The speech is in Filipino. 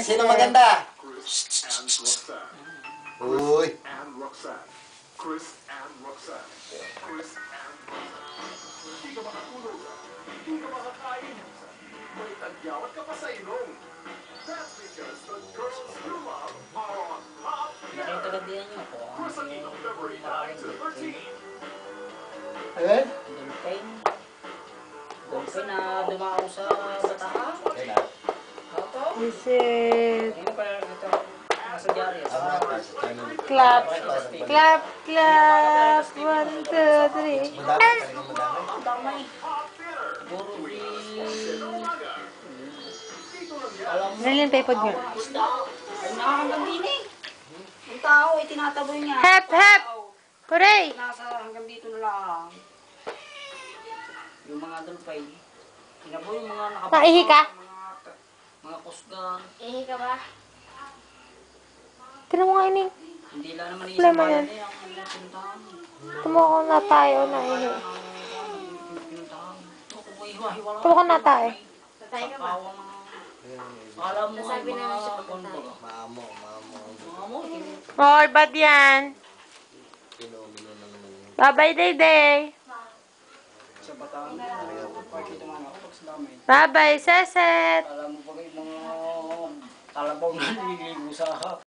Sino maganda? Uy. Chris and Roxanne. Chris and Roxanne. Hindi ka makatulog. Hindi ka makakain. May tagyawat ka pa sa ilong. That's because the girls you love are on top. Nakitagadihan niyo po. Chris Aquino, February 9 to 13. Ayan? Dolphin. Dolphin na dumao sa Bataan. Ayan. Opo. Is it? Hindi pa ito. Nasa Jari. Clap. Clap, clap. 1, 2, 3. Madami, talagang madami. Ang damay. Hot dinner. Puro Umaga. Dito lang yan. alam mo. Nalin paypod nyo. Isda. Ay nakakanggang din eh. Ang tao ay tinataboy niya. Hep, hep. Hooray! Nasa hanggang dito na lang. Yung mga dolphin. Tinaboy yung mga nakabato. Naihi ka? Mga kusga. Ihi ka ba? Tinan mo nga ini. Hindi lang naman Problema isang bayan yan. eh. Ang pinuntahan. Tumuko na tayo na ihi. Tumuko na tayo. Tatay ka ba? Alam mo ang mga kondo. Mamo. Mamo. More bad yan. Pinomino na naman yun. Bye-bye, Day-Day. Sa Bataan. Party naman ako. Pag sa damay. Bye-bye, Seset. Alam mo pa kayo mga kalabaw na nililigo sa